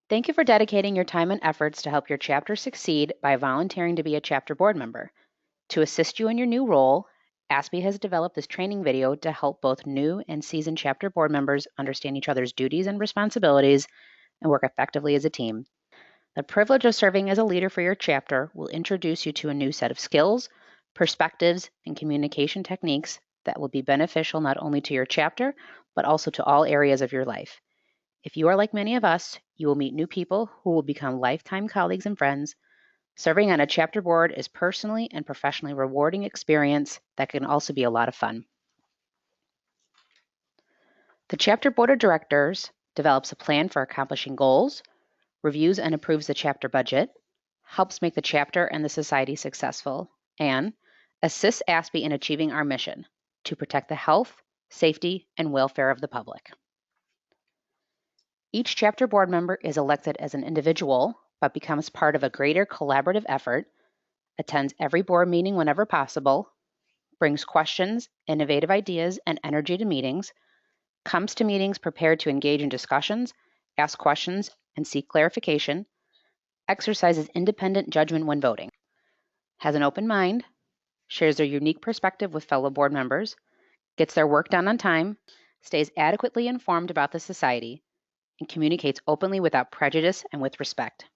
Thank you for dedicating your time and efforts to help your chapter succeed by volunteering to be a chapter board member. To assist you in your new role, ASPE has developed this training video to help both new and seasoned chapter board members understand each other's duties and responsibilities and work effectively as a team. The privilege of serving as a leader for your chapter will introduce you to a new set of skills, perspectives, and communication techniques that will be beneficial not only to your chapter, but also to all areas of your life. If you are like many of us, you will meet new people who will become lifetime colleagues and friends. Serving on a chapter board is personally and professionally rewarding experience that can also be a lot of fun. The chapter board of directors develops a plan for accomplishing goals, reviews and approves the chapter budget, helps make the chapter and the society successful, and assists ASPE in achieving our mission to protect the health, safety, and welfare of the public. Each chapter board member is elected as an individual, but becomes part of a greater collaborative effort, attends every board meeting whenever possible, brings questions, innovative ideas, and energy to meetings, comes to meetings prepared to engage in discussions, ask questions, and seek clarification, exercises independent judgment when voting, has an open mind, shares their unique perspective with fellow board members, gets their work done on time, stays adequately informed about the society, and communicates openly without prejudice and with respect.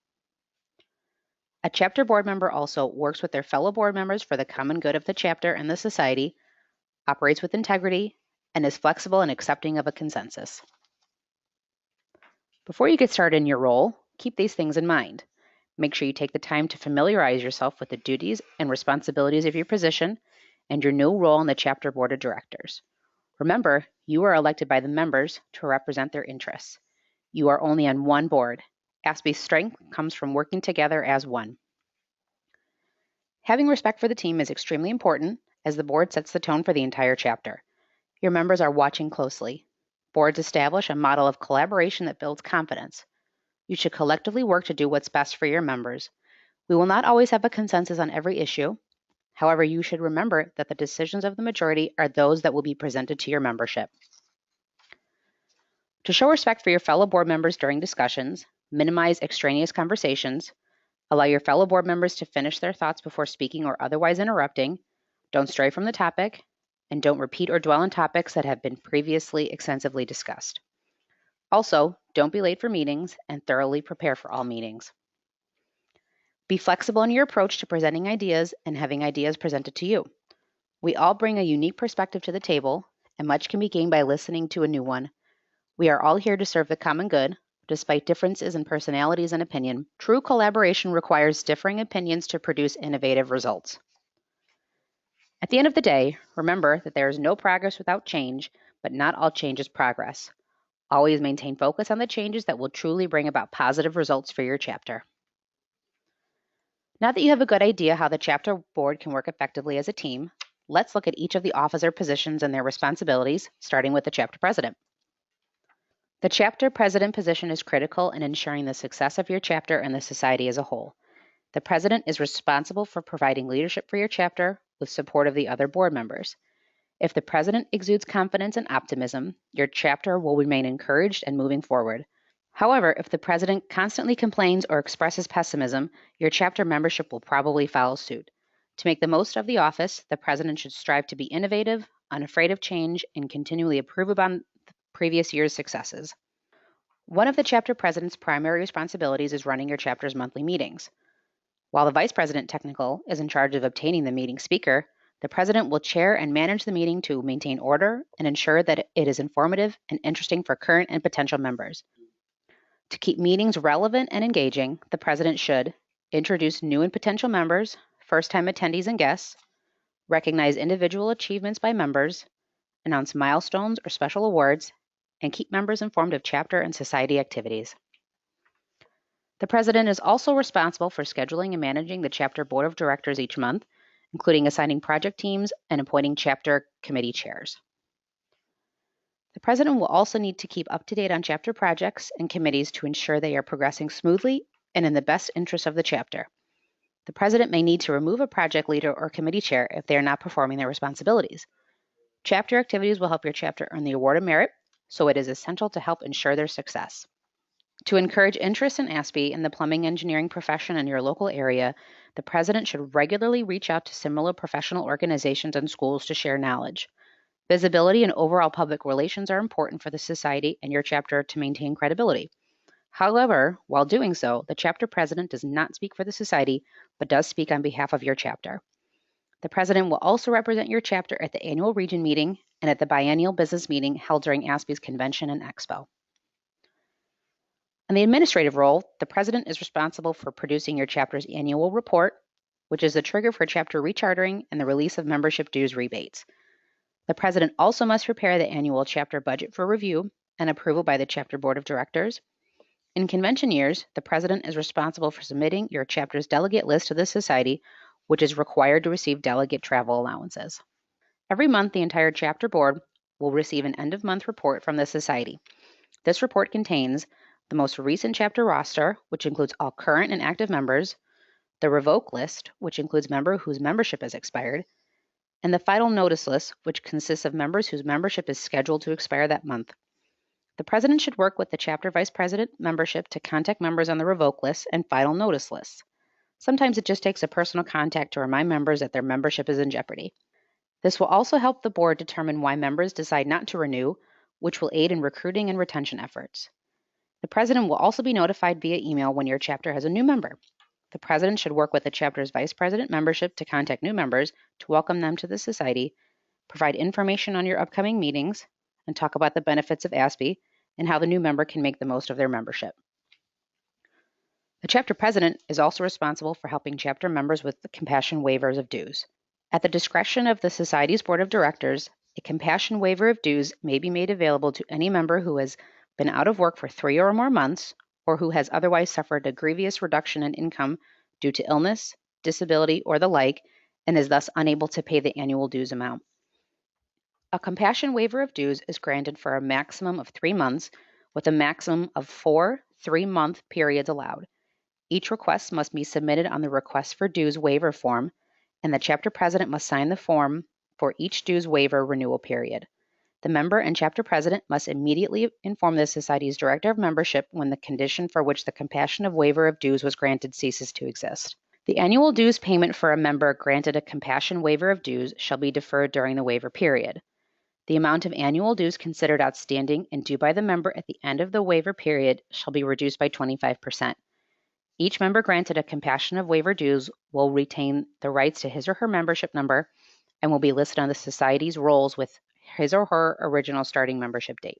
A chapter board member also works with their fellow board members for the common good of the chapter and the society, operates with integrity, and is flexible and accepting of a consensus. Before you get started in your role, keep these things in mind. Make sure you take the time to familiarize yourself with the duties and responsibilities of your position and your new role on the chapter board of directors. Remember, you are elected by the members to represent their interests. You are only on one board. ASPE's strength comes from working together as one. Having respect for the team is extremely important as the board sets the tone for the entire chapter. Your members are watching closely. Boards establish a model of collaboration that builds confidence. You should collectively work to do what's best for your members. We will not always have a consensus on every issue. However, you should remember that the decisions of the majority are those that will be presented to your membership. To show respect for your fellow board members during discussions, minimize extraneous conversations, allow your fellow board members to finish their thoughts before speaking or otherwise interrupting, don't stray from the topic, and don't repeat or dwell on topics that have been previously extensively discussed. Also, don't be late for meetings and thoroughly prepare for all meetings. Be flexible in your approach to presenting ideas and having ideas presented to you. We all bring a unique perspective to the table, and much can be gained by listening to a new one. We are all here to serve the common good, despite differences in personalities and opinion. True collaboration requires differing opinions to produce innovative results. At the end of the day, remember that there is no progress without change, but not all change is progress. Always maintain focus on the changes that will truly bring about positive results for your chapter. Now that you have a good idea how the chapter board can work effectively as a team, let's look at each of the officer positions and their responsibilities, starting with the chapter president. The chapter president position is critical in ensuring the success of your chapter and the society as a whole. The president is responsible for providing leadership for your chapter with support of the other board members. If the president exudes confidence and optimism, your chapter will remain encouraged and moving forward. However, if the president constantly complains or expresses pessimism, your chapter membership will probably follow suit. To make the most of the office, the president should strive to be innovative, unafraid of change, and continually improve upon the previous year's successes. One of the chapter president's primary responsibilities is running your chapter's monthly meetings. While the vice president technical is in charge of obtaining the meeting speaker, the president will chair and manage the meeting to maintain order and ensure that it is informative and interesting for current and potential members. To keep meetings relevant and engaging, the president should introduce new and potential members, first-time attendees and guests, recognize individual achievements by members, announce milestones or special awards, and keep members informed of chapter and society activities. The president is also responsible for scheduling and managing the chapter board of directors each month, including assigning project teams and appointing chapter committee chairs. The president will also need to keep up to date on chapter projects and committees to ensure they are progressing smoothly and in the best interest of the chapter. The president may need to remove a project leader or committee chair if they are not performing their responsibilities. Chapter activities will help your chapter earn the Award of Merit, so it is essential to help ensure their success. To encourage interest in ASPE and the plumbing engineering profession in your local area, the president should regularly reach out to similar professional organizations and schools to share knowledge. Visibility and overall public relations are important for the society and your chapter to maintain credibility. However, while doing so, the chapter president does not speak for the society, but does speak on behalf of your chapter. The president will also represent your chapter at the annual region meeting and at the biennial business meeting held during ASPE's convention and expo. In the administrative role, the president is responsible for producing your chapter's annual report, which is the trigger for chapter rechartering and the release of membership dues rebates. The president also must prepare the annual chapter budget for review and approval by the chapter board of directors. In convention years, the president is responsible for submitting your chapter's delegate list to the society, which is required to receive delegate travel allowances. Every month, the entire chapter board will receive an end-of-month report from the society. This report contains the most recent chapter roster, which includes all current and active members, the revoke list, which includes members whose membership has expired, and the final notice list, which consists of members whose membership is scheduled to expire that month. The president should work with the chapter vice president membership to contact members on the revoke list and final notice lists. Sometimes it just takes a personal contact to remind members that their membership is in jeopardy. This will also help the board determine why members decide not to renew, which will aid in recruiting and retention efforts. The president will also be notified via email when your chapter has a new member. The president should work with the chapter's vice president membership to contact new members to welcome them to the society, provide information on your upcoming meetings, and talk about the benefits of ASPE and how the new member can make the most of their membership. The chapter president is also responsible for helping chapter members with the compassion waivers of dues. At the discretion of the society's board of directors, a compassion waiver of dues may be made available to any member who has been out of work for 3 or more months or who has otherwise suffered a grievous reduction in income due to illness, disability, or the like, and is thus unable to pay the annual dues amount. A compassion waiver of dues is granted for a maximum of 3 months, with a maximum of 4 3-month periods allowed. Each request must be submitted on the request for dues waiver form, and the chapter president must sign the form for each dues waiver renewal period. The member and chapter president must immediately inform the society's director of membership when the condition for which the compassion waiver of dues was granted ceases to exist. The annual dues payment for a member granted a compassion waiver of dues shall be deferred during the waiver period. The amount of annual dues considered outstanding and due by the member at the end of the waiver period shall be reduced by 25%. Each member granted a compassion waiver dues will retain the rights to his or her membership number and will be listed on the society's rolls with his or her original starting membership date.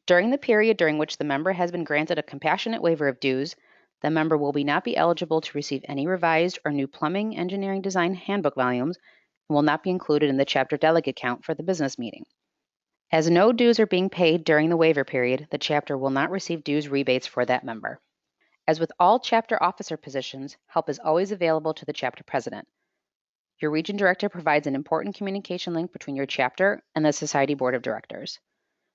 During the period during which the member has been granted a compassionate waiver of dues, the member will not be eligible to receive any revised or new plumbing engineering design handbook volumes and will not be included in the chapter delegate count for the business meeting. As no dues are being paid during the waiver period, the chapter will not receive dues rebates for that member. As with all chapter officer positions, help is always available to the chapter president. Your region director provides an important communication link between your chapter and the society board of directors.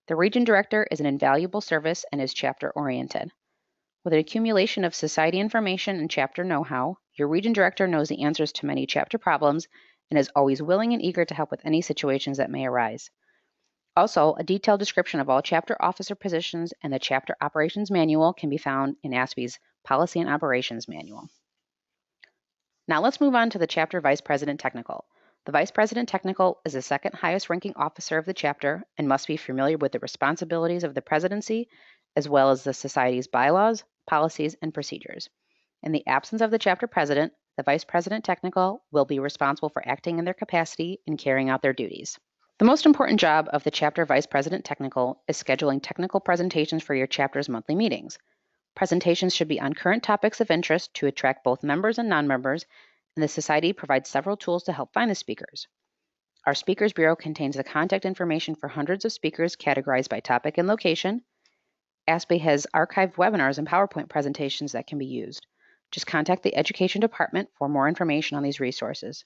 The region director is an invaluable service and is chapter oriented. With an accumulation of society information and chapter know-how, your region director knows the answers to many chapter problems and is always willing and eager to help with any situations that may arise. Also, a detailed description of all chapter officer positions and the chapter operations manual can be found in ASPE's Policy and Operations Manual. Now let's move on to the chapter vice president technical. The vice president technical is the second highest ranking officer of the chapter and must be familiar with the responsibilities of the presidency as well as the society's bylaws, policies, and procedures. In the absence of the chapter president, the vice president technical will be responsible for acting in their capacity and carrying out their duties. The most important job of the chapter vice president technical is scheduling technical presentations for your chapter's monthly meetings. Presentations should be on current topics of interest to attract both members and non-members, and the society provides several tools to help find the speakers. Our Speakers Bureau contains the contact information for hundreds of speakers categorized by topic and location. ASPE has archived webinars and PowerPoint presentations that can be used. Just contact the Education Department for more information on these resources.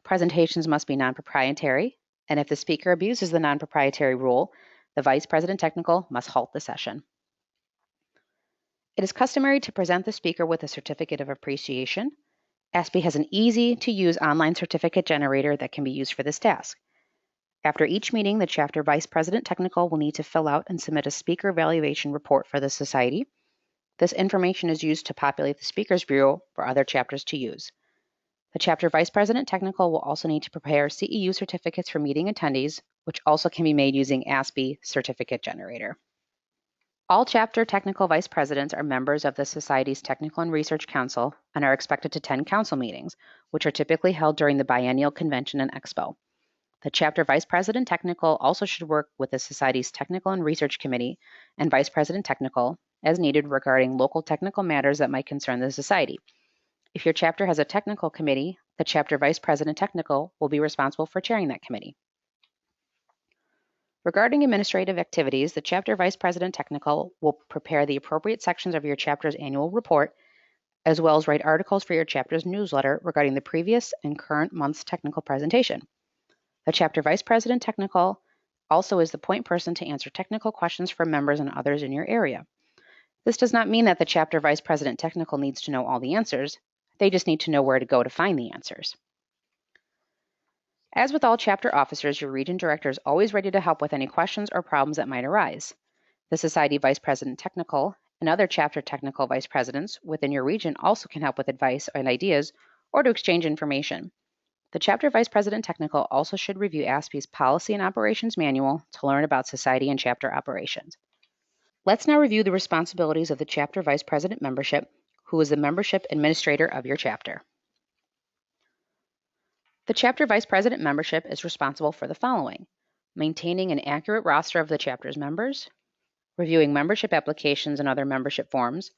Presentations must be non-proprietary, and if the speaker abuses the non-proprietary rule, the Vice President Technical must halt the session. It is customary to present the speaker with a certificate of appreciation. ASPE has an easy-to-use online certificate generator that can be used for this task. After each meeting, the chapter vice president technical will need to fill out and submit a speaker evaluation report for the society. This information is used to populate the speakers bureau for other chapters to use. The chapter vice president technical will also need to prepare CEU certificates for meeting attendees, which also can be made using ASPE certificate generator. All chapter technical vice presidents are members of the Society's Technical and Research Council and are expected to attend council meetings, which are typically held during the biennial convention and expo. The chapter vice president technical also should work with the Society's Technical and Research Committee and vice president technical as needed regarding local technical matters that might concern the society. If your chapter has a technical committee, the chapter vice president technical will be responsible for chairing that committee. Regarding administrative activities, the chapter vice president technical will prepare the appropriate sections of your chapter's annual report, as well as write articles for your chapter's newsletter regarding the previous and current month's technical presentation. The chapter vice president technical also is the point person to answer technical questions from members and others in your area. This does not mean that the chapter vice president technical needs to know all the answers. They just need to know where to go to find the answers. As with all chapter officers, your region director is always ready to help with any questions or problems that might arise. The Society Vice President Technical and other chapter technical vice presidents within your region also can help with advice and ideas or to exchange information. The Chapter Vice President Technical also should review ASPE's Policy and Operations Manual to learn about society and chapter operations. Let's now review the responsibilities of the Chapter Vice President membership, who is the membership administrator of your chapter. The Chapter Vice President membership is responsible for the following: maintaining an accurate roster of the chapter's members, reviewing membership applications and other membership forms,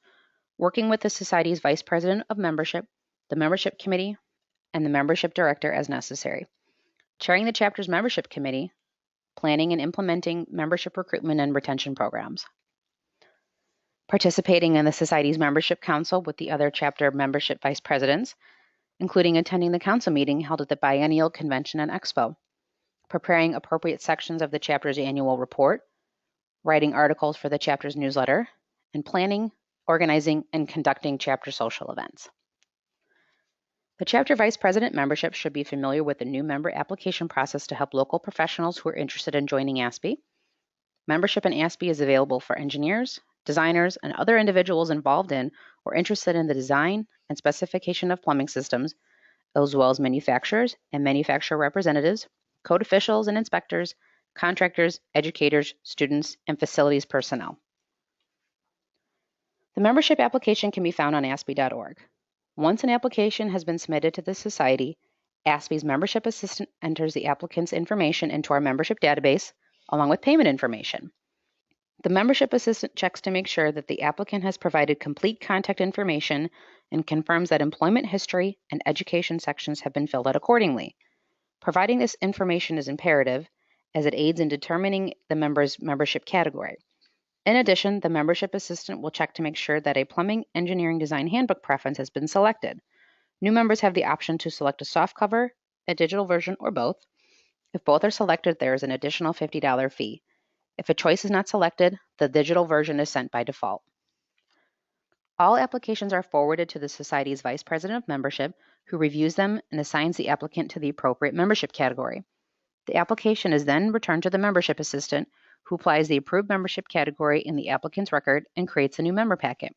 working with the Society's Vice President of Membership, the Membership Committee, and the Membership Director as necessary, chairing the chapter's Membership Committee, planning and implementing membership recruitment and retention programs, participating in the Society's Membership Council with the other chapter membership vice presidents, including attending the council meeting held at the biennial convention and expo, preparing appropriate sections of the chapter's annual report, writing articles for the chapter's newsletter, and planning, organizing, and conducting chapter social events. The chapter vice president membership should be familiar with the new member application process to help local professionals who are interested in joining ASPE. Membership in ASPE is available for engineers, designers, and other individuals involved in or interested in the design and specification of plumbing systems, as well as manufacturers and manufacturer representatives, code officials and inspectors, contractors, educators, students, and facilities personnel. The membership application can be found on ASPE.org. Once an application has been submitted to the Society, ASPE's membership assistant enters the applicant's information into our membership database, along with payment information. The membership assistant checks to make sure that the applicant has provided complete contact information and confirms that employment history and education sections have been filled out accordingly. Providing this information is imperative, as it aids in determining the member's membership category. In addition, the membership assistant will check to make sure that a plumbing engineering design handbook preference has been selected. New members have the option to select a softcover, a digital version, or both. If both are selected, there is an additional $50 fee. If a choice is not selected, the digital version is sent by default. All applications are forwarded to the Society's Vice President of Membership, who reviews them and assigns the applicant to the appropriate membership category. The application is then returned to the membership assistant, who applies the approved membership category in the applicant's record and creates a new member packet.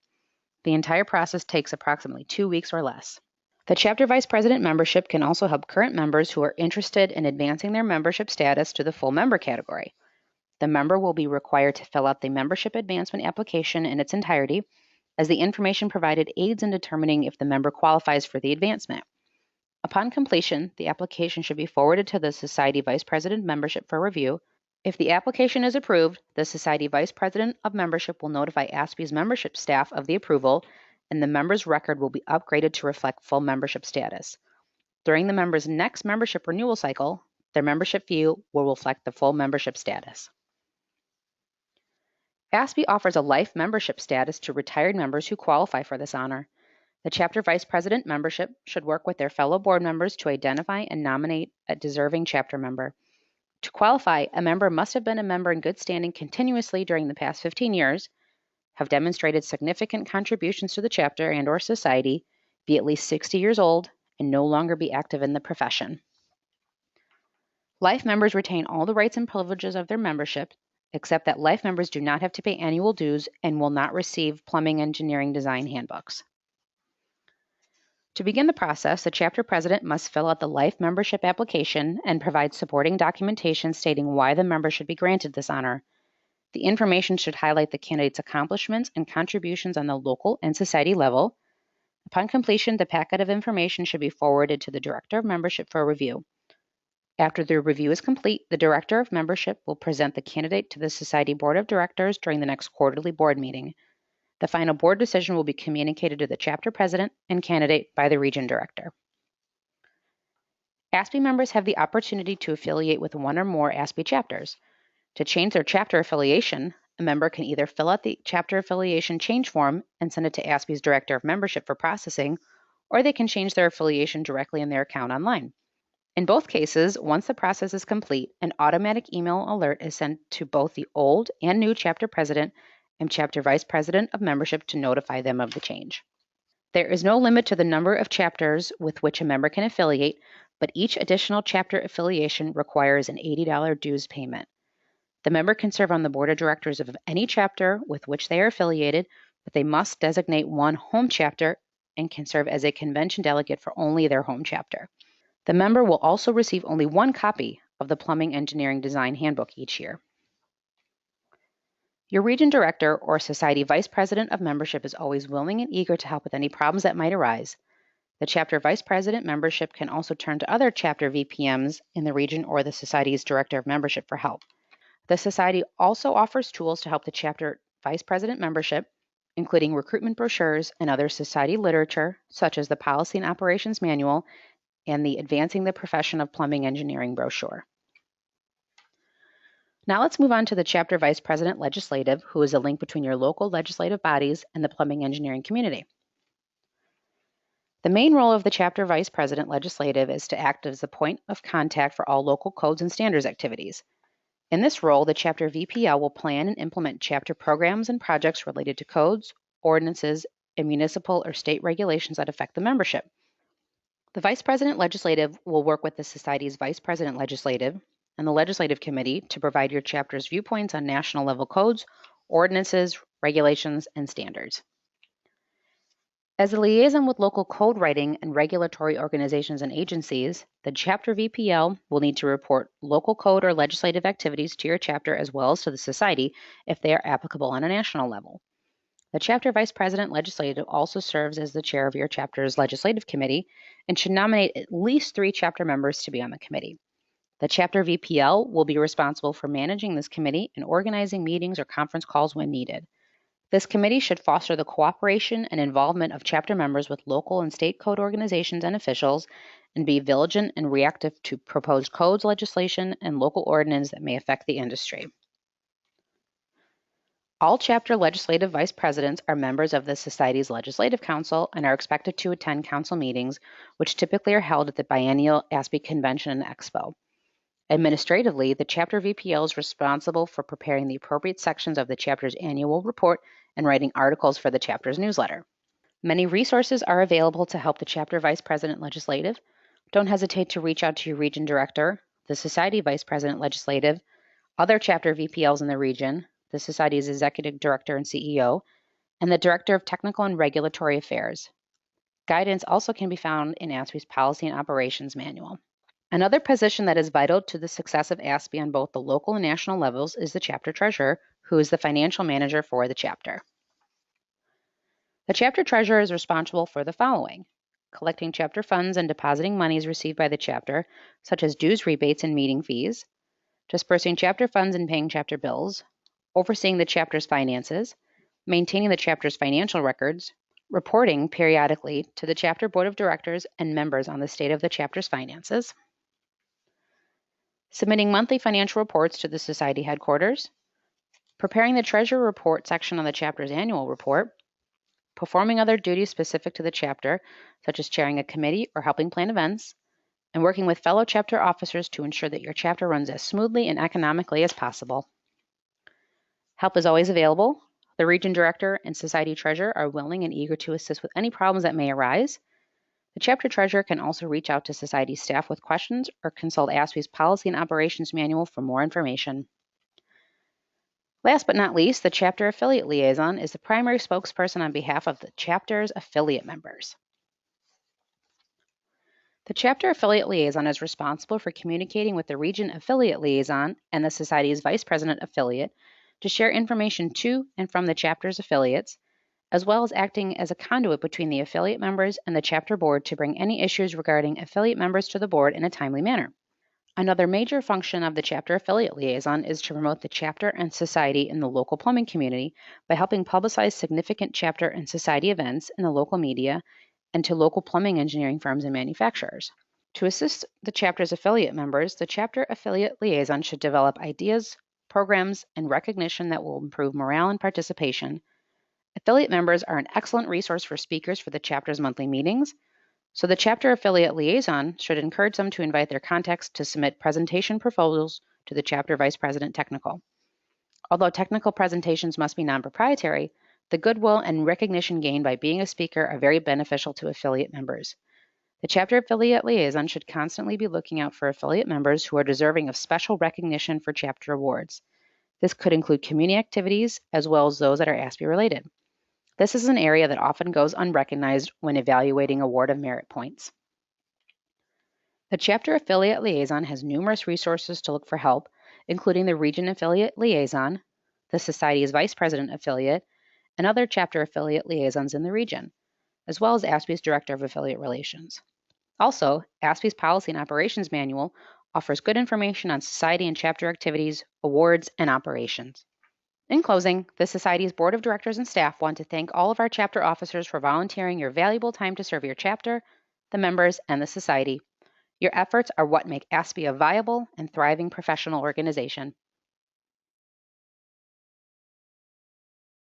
The entire process takes approximately 2 weeks or less. The Chapter Vice President membership can also help current members who are interested in advancing their membership status to the full member category. The member will be required to fill out the membership advancement application in its entirety, as the information provided aids in determining if the member qualifies for the advancement. Upon completion, the application should be forwarded to the Society Vice President membership for review. If the application is approved, the Society Vice President of Membership will notify ASPE's membership staff of the approval, and the member's record will be upgraded to reflect full membership status. During the member's next membership renewal cycle, their membership fee will reflect the full membership status. ASPE offers a life membership status to retired members who qualify for this honor. The Chapter Vice President membership should work with their fellow board members to identify and nominate a deserving chapter member. To qualify, a member must have been a member in good standing continuously during the past 15 years, have demonstrated significant contributions to the chapter and/or society, be at least 60 years old, and no longer be active in the profession. Life members retain all the rights and privileges of their membership, except that life members do not have to pay annual dues and will not receive plumbing engineering design handbooks. To begin the process, the chapter president must fill out the life membership application and provide supporting documentation stating why the member should be granted this honor. The information should highlight the candidate's accomplishments and contributions on the local and society level. Upon completion, the packet of information should be forwarded to the Director of Membership for review. After the review is complete, the Director of Membership will present the candidate to the Society Board of Directors during the next quarterly board meeting. The final board decision will be communicated to the chapter president and candidate by the region director. ASPE members have the opportunity to affiliate with one or more ASPE chapters. To change their chapter affiliation, a member can either fill out the chapter affiliation change form and send it to ASPE's Director of Membership for processing, or they can change their affiliation directly in their account online. In both cases, once the process is complete, an automatic email alert is sent to both the old and new chapter president and chapter vice president of membership to notify them of the change. There is no limit to the number of chapters with which a member can affiliate, but each additional chapter affiliation requires an $80 dues payment. The member can serve on the board of directors of any chapter with which they are affiliated, but they must designate one home chapter and can serve as a convention delegate for only their home chapter. The member will also receive only one copy of the Plumbing Engineering Design Handbook each year. Your region director or society vice president of membership is always willing and eager to help with any problems that might arise. The chapter vice president membership can also turn to other chapter VPMs in the region or the society's director of membership for help. The society also offers tools to help the chapter vice president membership, including recruitment brochures and other society literature, such as the Policy and Operations Manual and the Advancing the Profession of Plumbing Engineering brochure. Now let's move on to the chapter vice president legislative, who is a link between your local legislative bodies and the plumbing engineering community. The main role of the chapter vice president legislative is to act as the point of contact for all local codes and standards activities. In this role, the chapter VPL will plan and implement chapter programs and projects related to codes, ordinances, and municipal or state regulations that affect the membership. The vice president legislative will work with the society's vice president legislative and the legislative committee to provide your chapter's viewpoints on national level codes, ordinances, regulations, and standards. As a liaison with local code writing and regulatory organizations and agencies, the chapter VPL will need to report local code or legislative activities to your chapter as well as to the society if they are applicable on a national level. The chapter vice president legislative also serves as the chair of your chapter's legislative committee and should nominate at least 3 chapter members to be on the committee. The chapter VPL will be responsible for managing this committee and organizing meetings or conference calls when needed. This committee should foster the cooperation and involvement of chapter members with local and state code organizations and officials and be vigilant and reactive to proposed codes, legislation, and local ordinance that may affect the industry. All chapter legislative vice presidents are members of the Society's Legislative Council and are expected to attend council meetings, which typically are held at the biennial ASPE Convention and Expo. Administratively, the chapter VPL is responsible for preparing the appropriate sections of the chapter's annual report and writing articles for the chapter's newsletter. Many resources are available to help the chapter vice president legislative. Don't hesitate to reach out to your region director, the Society vice president legislative, other chapter VPLs in the region, the Society's executive director and CEO, and the director of technical and regulatory affairs. Guidance also can be found in ASPE's Policy and Operations Manual. Another position that is vital to the success of ASPE on both the local and national levels is the chapter treasurer, who is the financial manager for the chapter. The chapter treasurer is responsible for the following: collecting chapter funds and depositing monies received by the chapter, such as dues, rebates, and meeting fees, dispersing chapter funds and paying chapter bills, overseeing the chapter's finances, maintaining the chapter's financial records, reporting periodically to the chapter board of directors and members on the state of the chapter's finances, submitting monthly financial reports to the society headquarters, preparing the treasurer report section on the chapter's annual report, performing other duties specific to the chapter, such as chairing a committee or helping plan events, and working with fellow chapter officers to ensure that your chapter runs as smoothly and economically as possible. Help is always available. The region director and society treasurer are willing and eager to assist with any problems that may arise. The chapter treasurer can also reach out to Society staff with questions or consult ASPE's Policy and Operations Manual for more information. Last but not least, the chapter affiliate liaison is the primary spokesperson on behalf of the chapter's affiliate members. The chapter affiliate liaison is responsible for communicating with the region affiliate liaison and the Society's vice president affiliate to share information to and from the chapter's affiliates, as well as acting as a conduit between the affiliate members and the chapter board to bring any issues regarding affiliate members to the board in a timely manner. Another major function of the chapter affiliate liaison is to promote the chapter and society in the local plumbing community by helping publicize significant chapter and society events in the local media and to local plumbing engineering firms and manufacturers. To assist the chapter's affiliate members, the chapter affiliate liaison should develop ideas, programs, and recognition that will improve morale and participation. Affiliate members are an excellent resource for speakers for the chapter's monthly meetings, so the chapter affiliate liaison should encourage them to invite their contacts to submit presentation proposals to the chapter vice president technical. Although technical presentations must be non-proprietary, the goodwill and recognition gained by being a speaker are very beneficial to affiliate members. The chapter affiliate liaison should constantly be looking out for affiliate members who are deserving of special recognition for chapter awards. This could include community activities as well as those that are ASPE related. This is an area that often goes unrecognized when evaluating award of merit points. The chapter affiliate liaison has numerous resources to look for help, including the region affiliate liaison, the Society's vice president affiliate, and other chapter affiliate liaisons in the region, as well as ASPE's director of affiliate relations. Also, ASPE's Policy and Operations Manual offers good information on society and chapter activities, awards, and operations. In closing, the Society's Board of Directors and staff want to thank all of our chapter officers for volunteering your valuable time to serve your chapter, the members, and the Society. Your efforts are what make ASPE a viable and thriving professional organization.